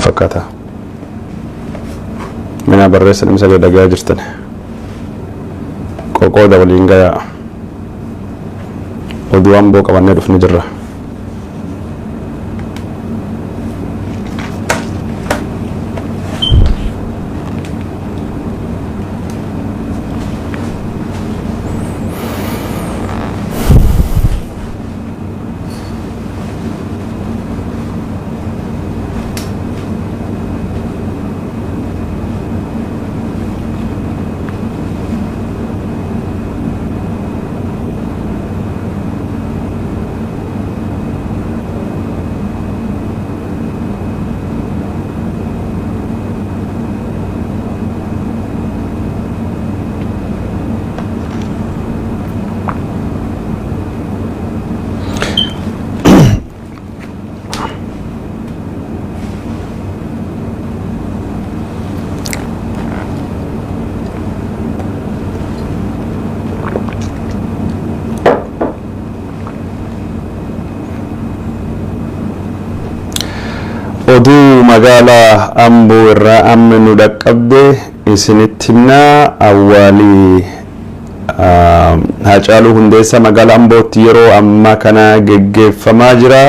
fakkaata. Mina barreessan misala dhagaa jirtan qoqooda waliin gayaa oduu Amboo qabannee dhufne jirra. oduu magaalaa Amboo irraa amma nu dhaqqabde isinitti himna. Awwaalii Haacaaluu Hundeessaa magaalaa Ambootti yeroo ammaa kana geggeeffamaa jira.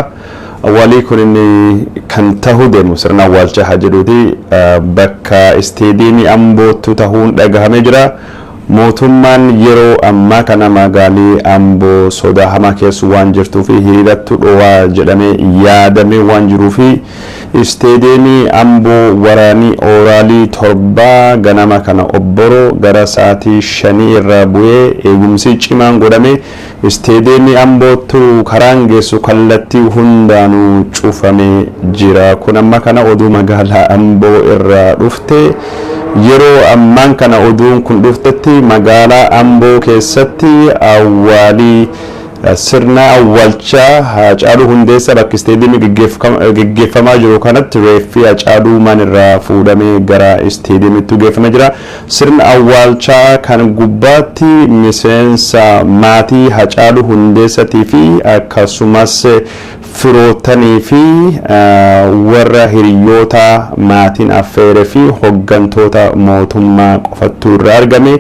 Awwaalii kun inni kan ta'uu deemu sirna awwaalcha haa jedhuuti bakka isteediyeemii Ambootti ta'uun dhagahamee jira. Mootummaan yeroo ammaa kana magaalii Amboo sodaa hamaa keessa waan jirtuu fi hiriiratti dhowaa jedhamee yaadamee waan jiruu fi isteediyeemii Amboo waraanii ooraalii torbaa ganama kana obboroo gara sa'aatii 5 irraa bu'ee eegumsi cimaan godhame isteediyeemii Ambootti karaan geessu kallattii hundaanuu cufamee jira. Kun amma kana oduu magaalaa Amboo irraa dhufte. Yeroo ammaan kana oduun kun dhuftetti magaalaa Amboo keessatti awwaalii sirna awwaalchaa Haacaaluu Hundeessaa bakka isteediyeemii geggeeffamaa jiru kanatti reeffi Haacaaluu manirraa fuudhamee gara isteediyeemiitti geeffamee jira. Sirna awwaalchaa kan gubbaatti miseensa maatii Haacaaluu Hundeessaatii fi akkasumas firootanii fi warra hiriyoota maatiin affeere fi hoggantoota mootummaa qofattu irraa argame.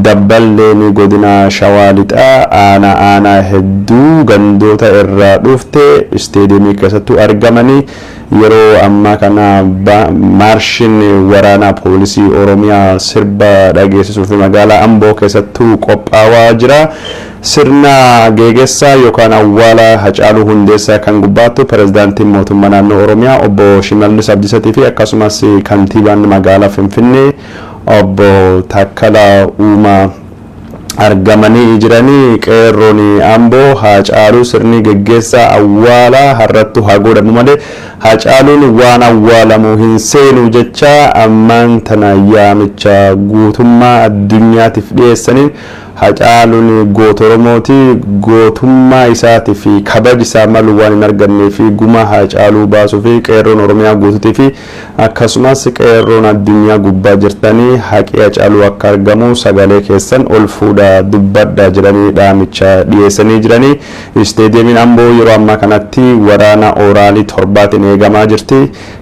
Dabballeen godina Shawaa Lixaa aanaa hedduu gandoota irraa dhufte isteediyeemii keessatti argamanii yeroo ammaa kana maarshiin waraanaa poolisii Oromiyaa sirba dhageessisuu fi magaalaa Amboo keessatti qophaa'aa jira. Sirna geggeessaa yookaan awwaala Haacaaluu Hundeessaa kan gubbaattu pirezidaantiin mootummaa naannoo Oromiyaa obbo Shimallis Abdiisaatii fi akkasumas kantiibaan magaalaa Finfinnee obbo Takkalaa Uumaa argamanii jiranii. Qeerroon Amboo Haacaaluu sirni geggeessaa awwaalaa har'attu haa godhamu malee Haacaaluun waan awwaalamu hin seenu jecha ammaan tana yaamicha guutummaa addunyaatiif dhiyeessaniin Haacaaluun goota Oromooti. Gootummaa isaatii fi kabaja isaa malu waan hin argannee fi guma Haacaaluu baasuu fi qeerroon Oromiyaa guutuutii fi akkasumas qeerroon addunyaa gubbaa jirtanii haqi Haacaaluu akka argamu sagalee keessan ol fuudhaa dubbadhaa jedhanii dhaamicha dhiyeessanii jiranii. Isteediyeemiin Amboo yeroo ammaa kanatti waraana ooraalii torbaatiin eegamaa jirti.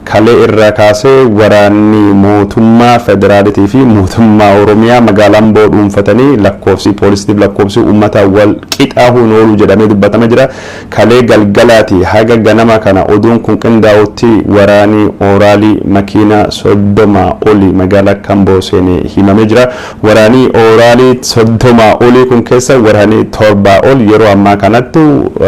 Kalee irraa kaasee waraanni mootummaa federaalitii fi mootummaa Oromiyaa magaalaa Amboo dhuunfatanii lakkoofsi poolisiitiif lakkoofsi uummata wal qixaahuun oolu jedhamee dubbatamee jira. Kalee galgalaati haga ganama kana oduun kun qindaa'utti waraanii ooraalii makiina 30 oli magaalaa Amboo seenee himamee jira. Waraanii ooraalii 30 oli kun keessa waraanii 7 ol yeroo ammaa kanatti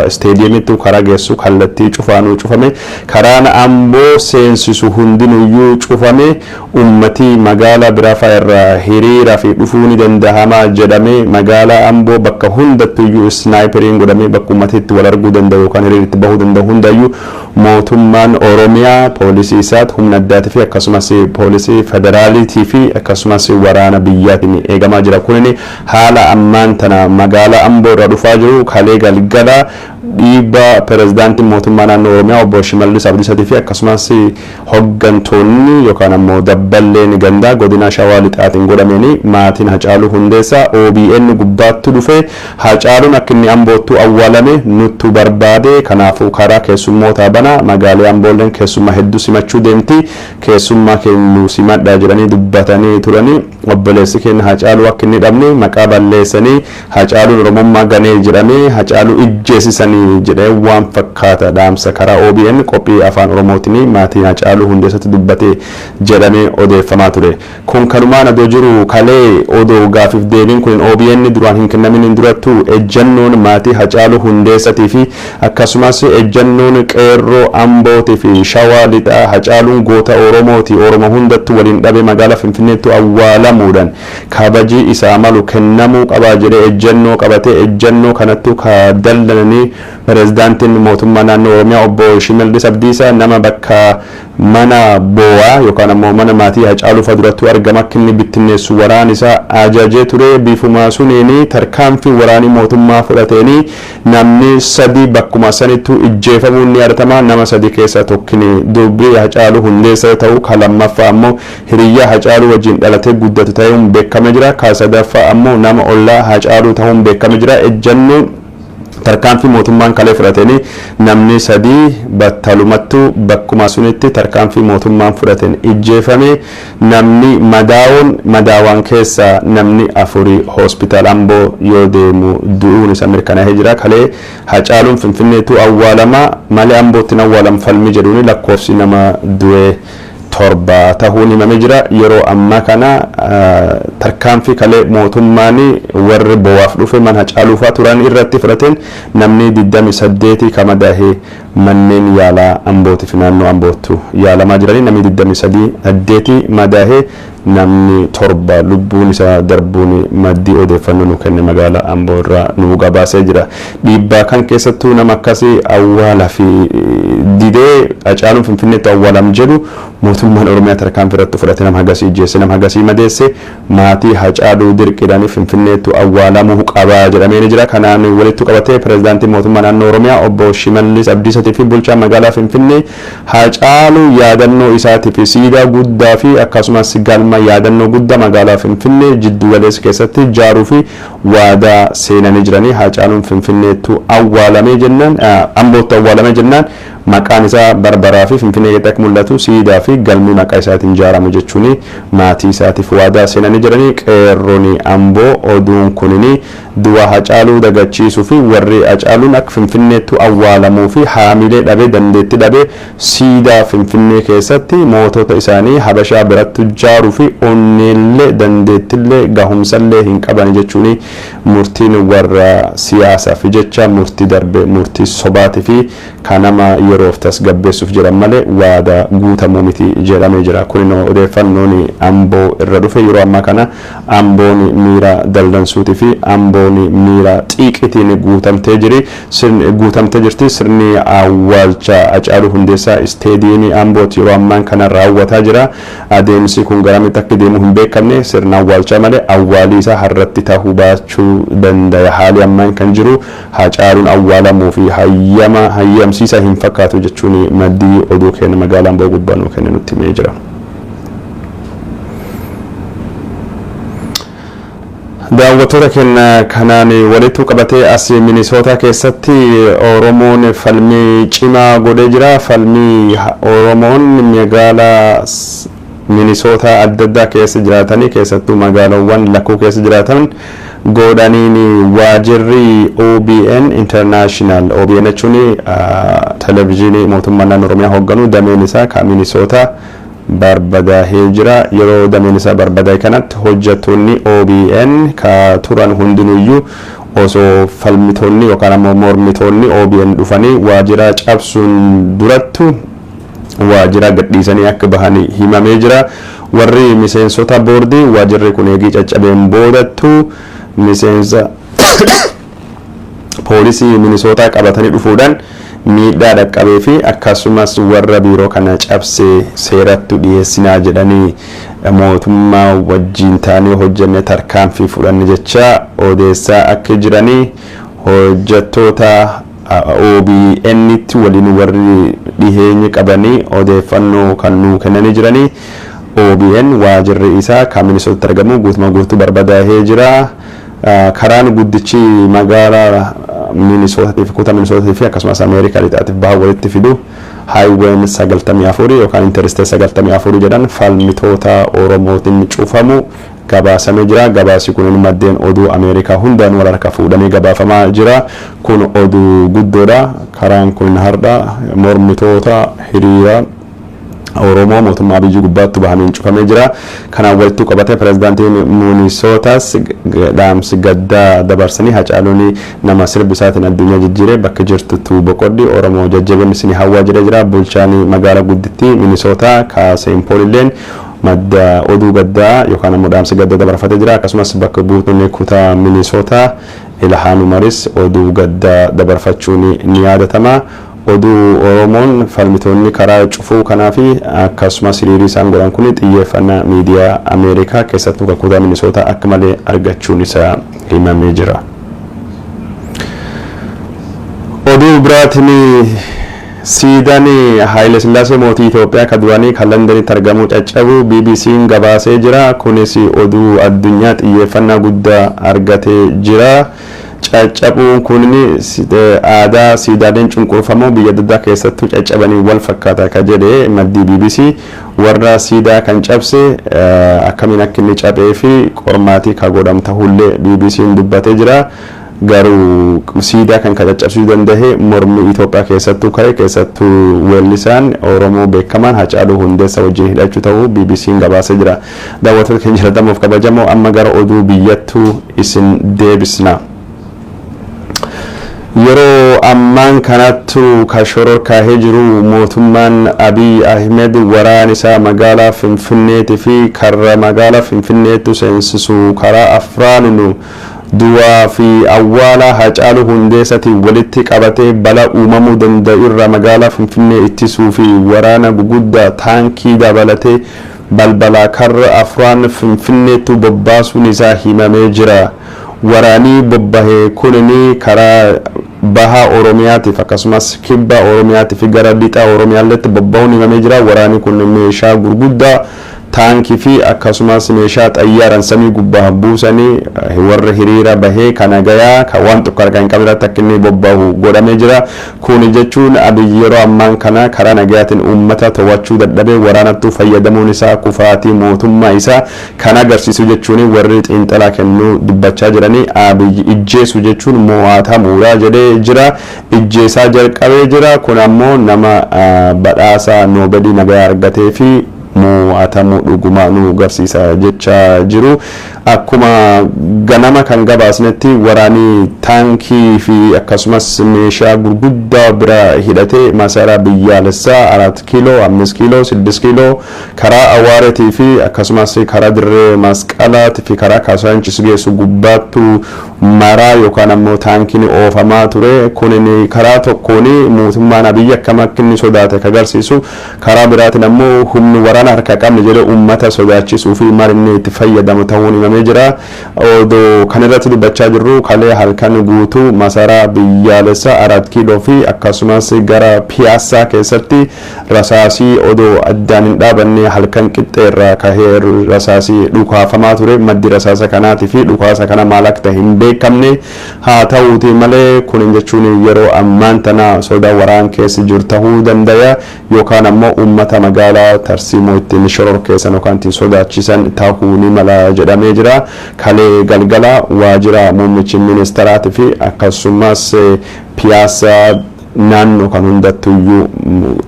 isteediyeemiitti karaa geessu kallattii cufaanuu cufame. Karaan Amboo seensisu hundinuyyuu cufame. Ummatii magaalaa biraa irraa hiriira fi dhufuu ni danda'ama jedhamee magaalaa Amboo bakka hundattuyyuu snaayiperiin godhamee bakka ummatiitti wal arguu danda'u yookaan hiriiritti bahuu danda'u hundayyuu mootummaan Oromiyaa poolisii isaati humna addaatii fi akkasumas poolisii federaalitii fi akkasumas waraana biyyaatiin eegamaa jira. Kunini haala ammaan tana magaalaa Amboo irraa dhufaa jiru. Kalee galgala dhiibbaa pirezidaantiin mootummaa naannoo Oromiyaa obbo Shimallis Abdiisaatii fi akkasumas hoggantoonni yookaan ammoo dabballeen gandaa godina Shawaa Lixaatiin godhameen maatiin Hacaaluu Hundeessaa OBN gubbaatti dhufe Hacaaluun akka inni Ambootti awwaalame nutti barbaade kanaafuu karaa keessummoota bana magaalaa Amboolleen keessummaa hedduu simachuu deemti keessummaa keenya simadhaa jedhanii dubbatanii turanii obboleessi keenya Hacaaluu akka inni dhabne maqaa balleessanii Hacaaluun Oromummaa ganee jedhamee Hacaaluu ijjeessisanii jedhee waan fakkaata dhaamsa karaa OBN qophii afaan Oromootiin maatiin Hacaaluu Hundeessatti dubbate jedhamee odeeffamaa ture. Kun kanumaan adoo jiru kalee odoo gaafiif deebiin kun OBN duraan hin kennamin durattu ejjannoon maatii Hacaaluu Hundeessatii fi akkasumas ejjannoon qeerroo Ambootii fi Shawaa Lixaa Hacaaluun goota Oromooti Oromo hundattu waliin dhabe magaalaa Finfinneetti awwaalamuudhaan kabajii isaa malu kennamuu qaba jedhee ejjannoo qabatee ejjannoo kanattu ka dallananii pirezidaantiin mootummaa naannoo Oromiyaa obbo Shimallis Abdiisaa nama bakka mana bo'aa yookaan ammoo mana maatii Hacaaluu fuulduratti argama akka inni bittinneessu waraan isaa ajajee ture bifuma suniin tarkaanfii waraanii mootummaa fudhateeni namni sadii bakkuma sanittu ijjeefamuun ni argama nama sadii keessa tokkini dubbii Hacaaluu Hundeessaa ta'uu kalammaffaa ammoo hiriyyaa Hacaaluu wajjin dhalatee guddatu ta'uun beekamee jira kaasadaffaa ammoo nama ollaa Hacaaluu ta'uun beekamee jira ejjannoon tarkaanfii mootummaan kalee fudhatanii namni sadii battalumattu bakkuma sunitti tarkaanfii mootummaan fudhateen ijjeefame namni madaawaan keessa namni afurii hospitaal Amboo yoo deemu du'uun isa mirkanaa'ee jira kalee Hacaaluun Finfinneetu awwaalama malee Ambootti awwaalam falmi jedhuuni lakkoofsi nama du'ee torba ta'uun himamee jira yeroo ammaa kana tarkaanfii kalee mootummaan warri bo'aaf dhufe man Hacaaluu fa'aa turan irratti fudhateen namni 28 kamadaahee manneen yaalaa Ambootii fi naannoo Amboottu yaalamaa jiranii namni 23 madaahee namni torba lubbuun isaa darbuun maddii odeeffannoo nu kenne magaalaa Amboo irraa nu gabaasee jira dhiibbaa kan keessattuu nama akkasii awwaala fi didee Hacaaluun Finfinneetti awwaalam jedhu mootummaan Oromiyaa tarkaanfii irratti fudhate nama hagasii ijjeesse nama hagasii madeesse maatii Hacaaluu dirqiidhaan Finfinneetti awwaalamuu qaba jedhamee jira kanaan walitti qabatee pirezidaantii mootummaa naannoo Oromiyaa obbo Shimallis Abdiisaatii fi bulchaa magaalaa Finfinnee Hacaaluu yaadannoo isaatiif siidaa guddaa fi akkasumas galma yaadannoo guddaa magaalaa Finfinnee jiddu galeessa keessatti ijaaruu fi waadaa seenanii jiranii Hacaaluun Finfinneetti awwaalamee jennaan Ambootti awwaalamee jennaan maqaan isaa Barbaraa fi Finfinnee keessatti mul'atu siidaa fi galmi maqaa isaatiin ijaaramu jechuun maatii isaatiif waadaa seenanii jiranii qeerroon Amboo oduun kunini du'a Hacaaluu dagachiisuu fi warri Hacaaluun akka Finfinneetti awwaalamuu fi haamilee dhabee dandeetti dhabee siidaa Finfinnee keessatti mootota isaanii Habashaa biratti ijaaruu fi onneellee dandeettillee gahumsallee hin qaban jechuun murtiin warra siyaasaaf jecha murtii darbe murtii sobaatii fi kanama yeroof tasgabbeessuuf jedhan malee waadaa guutamuu miti jedhamee jira kun odeeffannoon Amboo irra dhufe yeroo ammaa kana Amboon miira dallansuutii fi Amboon miira xiiqitiin guutamtee jirti sirni awwaalcha Hacaaluu Hundeessaa isteediyeemii Ambooti yeroo ammaan kana raawwataa jira adeemsi kun garamitti akka deemu hin beekamne sirna awwaalchaa malee awwaalii isaa har'atti ta'uu baachuu danda'a haali ammaan kan jiru Hacaaluun awwaalamuu fi hayyamsiisa hin fakkaatu jechuun maddii oduu keenya magaalaa Amboo gubbaa nuu kenna nutti himee jira. daawwattoota keenya kanaan walitti qabatee as Minnesota keessatti Oromoon falmii cimaa godhee jira falmii Oromoon magaalaa Minnesota adda addaa keessa jiraatanii keessattuu magaalawwan lakkuu keessa jiraatan godhaniin waajirri OBN International OBN jechuun televiziyoonii mootummaa naannoo Oromiyaa hoogganu dameen isaa ka Minnesota barbadaa'ee jira yeroo dameen isaa barbadaa'e kanatti hojjettoonni OBN ka turan hundinuyyuu osoo falmitoonni yookaan ammoo mormitoonni OBN dhufanii waajira cabsuun durattu waajira gadhiisanii akka bahanii himamee jira warri miseensota boordii waajirri kun eegii caccabeen boodattu miseensa poolisii Minnesota qabatanii dhufuudhaan miidhaa dhaqqabee fi akkasumas warra biiroo kana cabsee seeratti dhiyeessinaa jedhanii mootummaa wajjin taanee hojjenne tarkaanfii fudhanne jecha odeessaa akka jiranii hojjettoota OBN itti waliin warri dhiheenya qabanii odeeffannoo kan nuu kennanii jiranii. OBN waajirri isaa kan Minnesota argamu guutuma guutuu barbadaa'ee jira. Karaan guddichi magaalaa Minnesota fi kutaa Minnesota fi akkasumas Ameerikaa lixaatiif baha walitti fidu highway 94 yookaan interstate 94 jedhan falmitoota Oromootiin cufamu gabaasamee jira. Gabaasi kun maddeen oduu Ameerikaa hundaan wal harka fuudhanii gabaafamaa jira. Kun oduu guddoodha. Karaan kun har'a mormitoota hiriira Oromoo mootummaa biyya gubbaatti bahameen cufamee jira. Kanaan walitti qabate pirezidaantiin Minnesotaas dhaamsi gaddaa dabarsanii Hacaaluun nama sirbisaatiin addunyaa jijjiiree bakka jirtutti boqoddi Oromoo jajjabinni isin hawwaa jira. Bulchaan magaalaa guddittii Minnesota Kaaseen Poolilleen madda oduu gaddaa yookaan ammoo dhaamsi gaddaa dabarfatee jira. Akkasumas bakka buutonni kutaa Minnesota Ilhaan Umaris oduu gaddaa dabarfachuun ni yaadatama. Oduu Oromoon falmitoonni karaa cufuu kanaa fi akkasumas hiriirri isaan godhan kun xiyyeeffannaa miidiyaa Ameerikaa keessattuu kutaa Minnesota akka malee argachuun isaa himamee jira. Oduu biraatiin siidaan Haayile Sillaasee mootii Itoophiyaa kan duraanii kan Londanitti argamu caccabu BBC'n gabaasee jira. Kunis oduu addunyaa xiyyeeffannaa guddaa argatee jira. Caccabuun kun aadaa siidaaleen cunqurfamoo biyya adda addaa keessattuu caccabanii wal fakkaata ka jedhe maddii BBC warra siidaa kan cabse akkamiin akka inni cabee fi qormaatii ka godhamta hullee BBC'n dubbatee jira. Garuu siidaa kan caccabsuu danda'e mormi Itoophiyaa keessattuu kare keessattuu weellisaan Oromoo beekamaan Hacaaluu Hundeessaa wajjin hidhachuu ta'uu BBC'n gabaasee jira. Daawwattoota keenya jaalatamuuf kabajamoo amma gara oduu biyyattuu isin deebisna. Yeroo ammaan kanattu ka shororkaahee jiru mootummaan Abiy Ahmed waraan isaa magaalaa Finfinneetii fi karra magaalaa Finfinneetti seensisu karaa afraaninu du'aa fi awwaala Hacaaluu Hundeessaatiin walitti qabatee balaa uumamuu danda'u irra magaalaa Finfinnee ittisuu fi waraana guguddaa taankii dabalatee balbala karra afraan Finfinneetti bobbaasuun isaa himamee jira. Waraanii bobbahee kunini karaa baha Oromiyaatiif akkasumas kibba Oromiyaatiif gara lixa Oromiyaatti bobba'uun himamee jira. Waraanii kun meeshaa gurguddaa taankii fi akkasumas meeshaa xayyaaran samii gubbaa buusanii warra hiriira bahee kana gayaa ka waan tokko argaa hin qabnetti akka inni bobba'u godhamee jira. Kun jechuun Abiy yeroo ammaan kana karaa nagayaatiin uummata to'achuu dadhabee waraanatti fayyadamuun isaa kufaatii mootummaa isaa kan agarsiisu jechuun warri xiinxalaa kennuu dubbachaa jiranii. Abiy ijjeesu jechuun mo'atamuudha jedhee jira. Ijjeesaa jalqabee jira. Kun ammoo nama badhaasa Noobeelii nagayaa argatee fi mo'atamuu dhugumaa nu agarsiisa jechaa jiru. Akkuma ganama kan gabaasnetti waraanii taankii fi akkasumas meeshaa gurguddaa bira hidhatee masaraa biyyaalessaa 4 kiiloo 5 kiiloo 6 kiiloo karaa Awaareetii fi akkasumas karaa Dirree Masqalaatii fi karaa Kaasaanchis geessu gubbaattu maraa yookaan ammoo taankiin oofamaa ture. Kunin karaa tokkoon mootummaan Abiy akkam akka inni sodaate agarsiisu, karaa biraatiin ammoo humni waraana harka qabne jedhee uummata sodaachisuu fi maal inni itti fayyadamu ta'uun himamee jira. Odoo kan irratti dubbachaa jirru kalee halkan guutuu masaraa biyyaalessaa 4 kiiloo fi akkasumas gara Piyaassaa keessatti rasaasii odoo addaan hin dhaabanne halkan qixxeerraa kahee rasaasii dhukaafamaa ture. Maddi rasaasa kanaatii fi dhukaasa kana maal akka hin beekamne. Haa ta'uuti malee kun jechuun yeroo ammaan tana sodaa waraan keessa jiru ta'uu danda'a yookaan ammoo uummata magaalaa Tarsiimoo ittiin shororkeessan yookaan ittiin sodaachisan ta'uu ni mala jedhamee jira. Kalee galgala waajjira muummichi ministeeraatii fi akkasumas Piyaassaa naannoo kan hundattuyyuu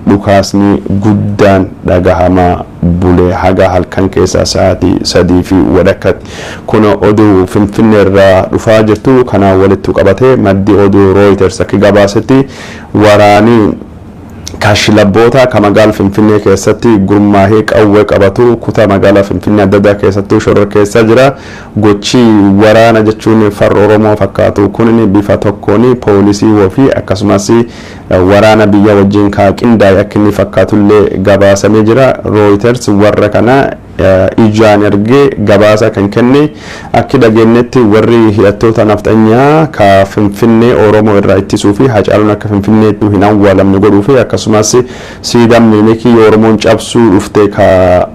dhukaasni guddaan dhagahamaa bulee haga halkan keessa sa'aatii 3 fi wadakkatti. Kun oduu Finfinnee irraa dhufaa jirtu kana walitti qabatee maddi oduu Reuters akka gabaasetti waraanii kaashilabboota ka magaalaa Finfinnee keessatti gurmaahee qawwee qabatu kutaa magaalaa Finfinnee adda addaa keessattuu shororkeessaa jira. Gochi waraana jechuun farra Oromoo fakkaatu kun bifa tokkoon poolisii fi akkasumas waraana biyya wajjin ka qindaa'e akka inni fakkaatullee gabaasamee jira. Reuters warra kana ijaan ergee gabaasa kan kenne akka dhageenyetti warri hidhattoota nafxanyaa ka Finfinnee Oromoo irraa ittisuu fi Hacaaluun akka Finfinneetti hin awwaalamne godhuu fi akkasumas siidaan Minilikii Oromoon cabsuu dhufte ka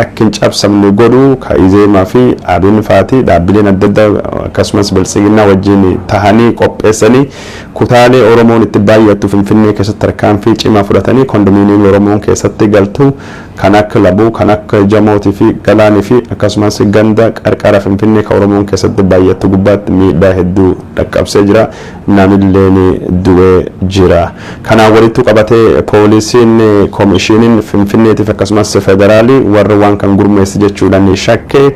akka hin cabsamne godhuu ka Izeemaa fi Abin Faati dhaabbileen adda addaa akkasumas Bilisiginnaa wajjin tahanii qopheessanii kutaalee Oromoon itti baay'attu Finfinnee keessatti tarkaanfii cimaa fudhatanii kondominiyeemii Oromoon keessatti galtu kan akka Labuu kan akka Jamootii fi Galaanii fi akkasumas ganda qarqara Finfinnee ka Oromoon keessatti baay'attu gubbaatti miidhaa hedduu dhaqqabsee jira namilleen du'ee jira. Kanaan walitti qabatee poolisiin koomishiniin Finfinneetiif akkasumas federaalii warra waan kan gurmeessi jechuudhaan shakkee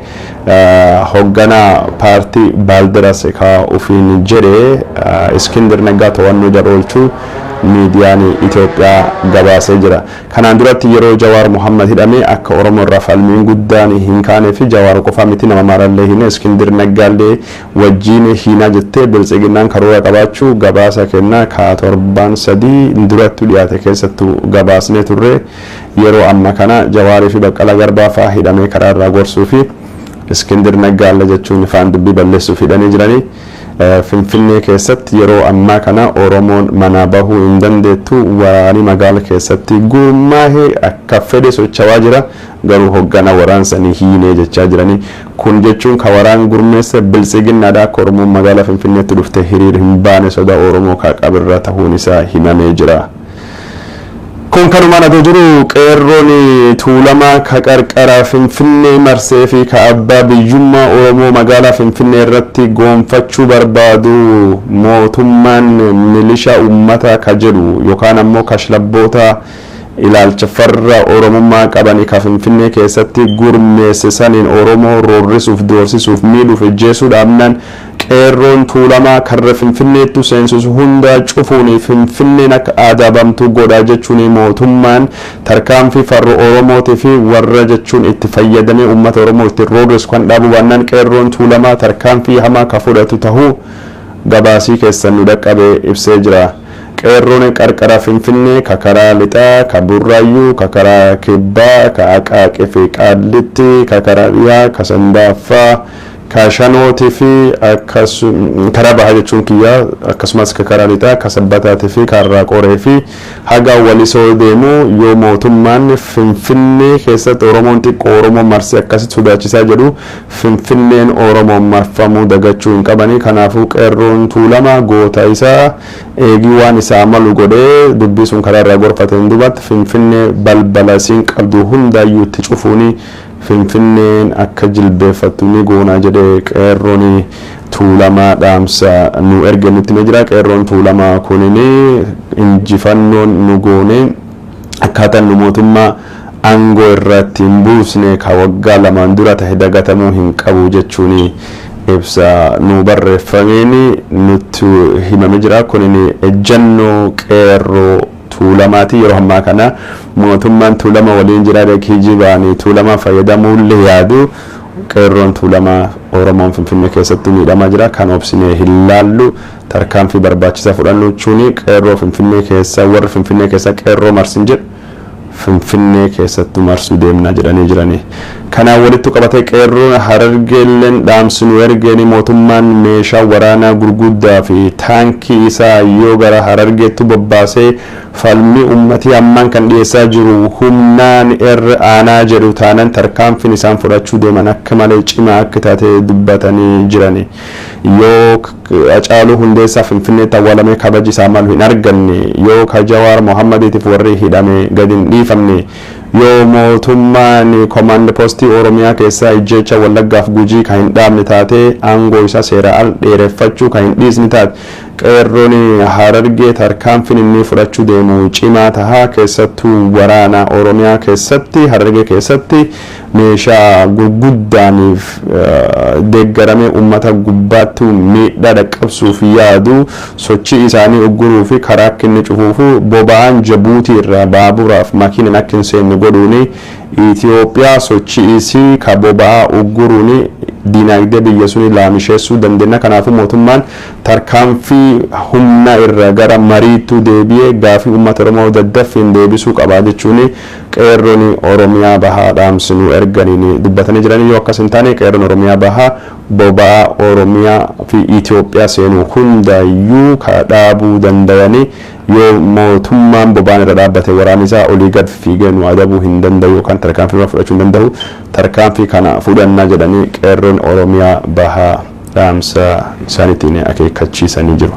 hoogganaa paartii Baalderas ka ofiin jedhee Iskindir Naggaa to'annoo jala oolchuu miidiyaan Itoophiyaa gabaasee jira. Kanaan duratti yeroo Jawaar Mohammad hidhamee akka Oromoo irraa falmiin guddaan hin kaanee fi Jawaar qofa miti nama marallee hin Iskindir Naggaallee wajjin hiinaa jettee Bilisiginnaan karoora qabaachuu gabaasa kennaa ka torban 3 duratti dhiyaate keessattuu gabaasnee turre yeroo amma kana Jawaarii fi Baqqalaa Garbaa fa'aa hidhamee karaa irraa gorsuu fi Iskindir Naggaallee jechuun ifaan dubbii balleessuuf hidhanii jiranii. Finfinnee keessatti yeroo ammaa kana Oromoon mana bahuu hin dandeettu waraanni magaala keessatti gurmaa'ee akka fedhe socho'aa jira garuu hoggana waraansanii hiinee jechaa jiranii kun jechuun ka waraan gurmeessa Bilisiginnaadha akka Oromoon magaala Finfinneetti dhufte hiriir hin baane soda Oromoo ka qabirra ta'uun isaa himamee jira. Kun kanumaan adoo jiru qeerroon tuulamaa ka qarqara Finfinnee marsee fi ka abbaa biyyummaa Oromoo magaalaa Finfinnee irratti goonfachuu barbaadu mootummaan milishaa uummataa ka jedhu yookaan ammoo kashlabboota ilaalcha farra Oromummaa qabanii ka Finfinnee keessatti gurmeessisaniin Oromoo roorrisuuf doorsisuuf miidhuuf ejjeesuu dhaabnaan qeerroon tuulamaa karra Finfinneettu seensisu hunda cufuun Finfinneen akka aadaabamtu godhaa jechuun mootummaan tarkaanfii farra Oromootii fi warra jechuun itti fayyadamee uummata Oromoo itti roorrisu kan dhaabu baannaan qeerroon tuulamaa tarkaanfii hamaa ka fudhatu tahuu gabaasii keessan nu dhaqqabee ibsee jira. Qeerroon qarqara Finfinnee ka karaa lixaa ka Burraayyuu ka karaa kibbaa ka Aqaaqee fi Qaallitti ka karaa dhiyaa ka Sandaaffaa ka Shanootii fi karaa bahaa jechuun kiyyaa akkasumas ka karaa lixaa ka Sabbataatii fi karaa Qoree fi haga Walisoo deemu yoo mootummaan Finfinnee keessatti Oromoon xiqqoo Oromoo marsee akkasitti sodaachisaa jedhu Finfinneen Oromoon marfamuu dagachuu hin qabanii kanaafuu qeerroon tuulamaa goota isaa eegii waan isaa malu godhee dubbii sun karaa irraa gorfateen duubatti Finfinnee balbala isiin qabdu hundaayyuu itti cufuuni Finfinneen akka jilbeeffattu ni goonaa jedhee qeerroon tuulamaa dhaamsa nu erge nutti ni jira. Qeerroon tuulamaa kunini injifannoon nu goone akkaataan nu mootummaa aangoo irratti hin buusne ka waggaa lamaan dura ta'e dagatamuu hin qabu jechuun ibsa nu barreeffameen nutti himamee jira. Kunini ejjannoo qeerroo tuulamaati yeroo ammaa kana mootummaan tuulama waliin jiraadha kijibaanii tuulama fayyadamuullee yaadu qeerroon tuulamaa Oromoon Finfinnee keessatti miidhamaa jira kan obsinee hin laallu tarkaanfii barbaachisaa fudhannu jechuun qeerroo Finfinnee keessa warra Finfinnee keessa qeerroo marsin jedhu Finfinnee keessatti marsuu deemnaa jiranii. Kanaan walitti qabatee qeerroon Harargeelleen dhaamsinu ergeeni mootummaan meeshaa waraanaa gurguddaa fi taankii isaa yoo gara Harargeetti bobbaasee falmii ummatii ammaan kan dhiyeessaa jiru humnaan irra aanaa jedhu taanan tarkaanfiin isaan fudhachuu deeman akka malee cimaa akka taate dubbatanii jirani. Yoo Hacaaluu Hundeessaa Finfinneetti awwaalamee kabaji isaa malu hin arganne yoo ka Jawaar Mohammadiitiif warri hidhame gadi hin dhiifamne yoo mootummaan komaand poostii Oromiyaa keessaa ijjecha Wallaggaaf Gujii kan hin dhaabne taate aangoo isaa seera al dheereffachuu kan hin dhiisne taate qeerroon Harargee tarkaanfiin inni fudhachuu deemu cimaa tahaa keessattuu waraana Oromiyaa keessatti Harargee keessatti meeshaa gurguddaaniif deeggaramee uummata gubbaatti miidhaa dhaqqabsuuf yaadu sochii isaanii ugguruu fi karaa akka inni cufuuf boba'aan Jabuutii irraa baaburaaf makiinaan akka hin seenne godhuuni Itoophiyaa sochii isii ka boba'aa ugguruuni dinagdee biyya suni laamisheessuu dandeenya. Kanaafuu mootummaan tarkaanfii humna irra gara mariitu deebi'ee gaafii uummata Oromoo daddaffiin deebisuu qaba jechuun qeerroon Oromiyaa bahaa dhaamsinuu erganiin dubbatanii jiranii yoo akkas hin taane qeerroon Oromiyaa bahaa boba'aa Oromiyaa fi Itoophiyaa seenuu hundayyuu dhaabuu danda'anii yoo mootummaan boba'aan irra dhaabbate waraana isaa olii gad fiigee nu adabuu hin danda'u yookaan tarkaanfii fudhachuu hin danda'u tarkaanfii kana fudhannaa jedhanii qeerroon Oromiyaa bahaa dhaamsa isaaniitiin akeekkachiisanii jiru.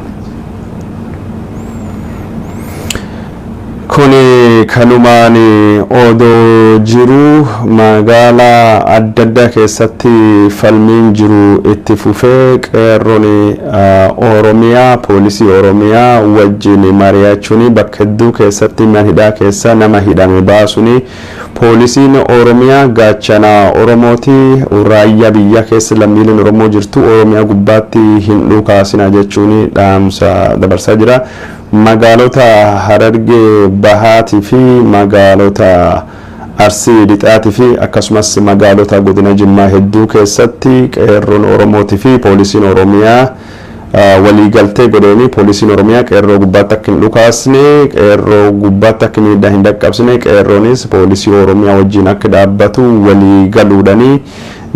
Kuni kanumaan odoo jiru magaalaa adda addaa keessatti falmiin jiru itti fufee qeerroon Oromiyaa poolisii Oromiyaa wajjin mari'achuun bakka hedduu keessatti mana hidhaa keessa nama hidhame baasuun poolisiin Oromiyaa gaachana Oromooti raayyaa biyya keessa lammiileen Oromoo jirtu Oromiyaa gubbaatti hin dhukaasina jechuun dhaamsa dabarsaa jira. Magaalota Harargee Bahaatii fi magaalota Arsii Lixaatii fi akkasumas magaalota godina Jimmaa hedduu keessatti qeerroon Oromootii fi poolisiin Oromiyaa waliigaltee godhanii poolisiin Oromiyaa qeerroo gubbaatti akka hin dhukaasne qeerroo gubbaatti akka miidhaa hin dhaqqabsine qeerroonis poolisii Oromiyaa wajjin akka dhaabbatu waliigaluudhanii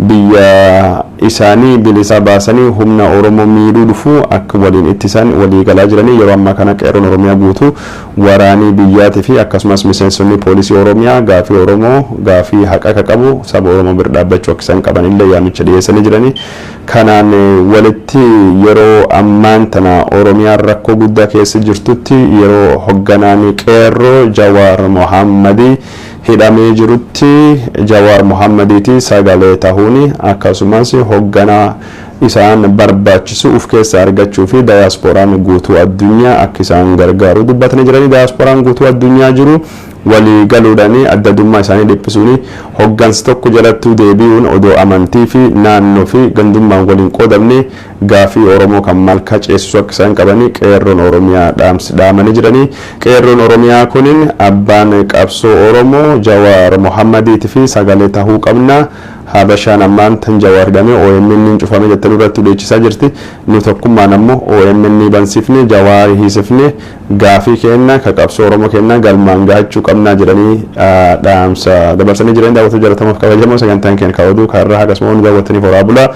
biyya isaanii bilisa baasanii humna Oromoo miidhuu dhufu akka waliin ittisan waliigalaa jiranii yeroo ammaa kana qeerroon Oromiyaa guutuu waraanii biyyaatii fi akkasumas miseensonni poolisii Oromiyaa gaafii Oromoo gaafii haqa akka qabu saba Oromoo bira dhaabbachuu akka isaan qaban illee yaamicha dhiyeessanii jiranii kanaan walitti yeroo ammaan tana Oromiyaa rakkoo guddaa keessa jirtutti yeroo hogganaan qeerroo Jawaar Mohammadii hidhamee jirutti Jawaar Mohammadiiti sagalee tahuuni akkasumas hogganaa isaan barbaachisu uf keessa argachuu fi daayaaspooraan guutuu addunyaa akka isaan gargaaru dubbatanii jiranii daayaaspooraan guutuu addunyaa jiru walii galuudhaanii adda addummaa isaanii dhiphisuun hoggansi tokko jalatti deebi'uun odoo amantii fi naannoo fi gandummaan waliin qoodamne gaafii Oromoo kan malka ceessu akka isaan qabanii qeerroon Oromiyaa dhaamanii jiranii qeerroon Oromiyaa kunin abbaan qabsoo Oromoo Jawaar Mohammadiitii fi sagalee tahuu qabna habashaan ammaan tan Jawaar hidhamee OMN cufamee jettanii irratti dhiyeessisaa jirti nu tokkummaan ammoo OMN bansifne Jawaar hiisifne gaafii kenna ka qabsoo Oromoo kenna galmaan gaachuu qabna jedhanii dhaamsa dabarsanii jiranii daawwattoota jaallatamuuf kabajamoo sagantaan keenya kaawwaduu karraa akkasumas daawwattaniif horaa bulaa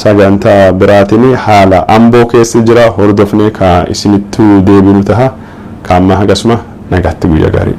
sagantaa biraatiin haala Amboo keessa jira hordofnee ka isinittuu deebinu taha kaamma akkasuma nagaatti guyyaa gaarii.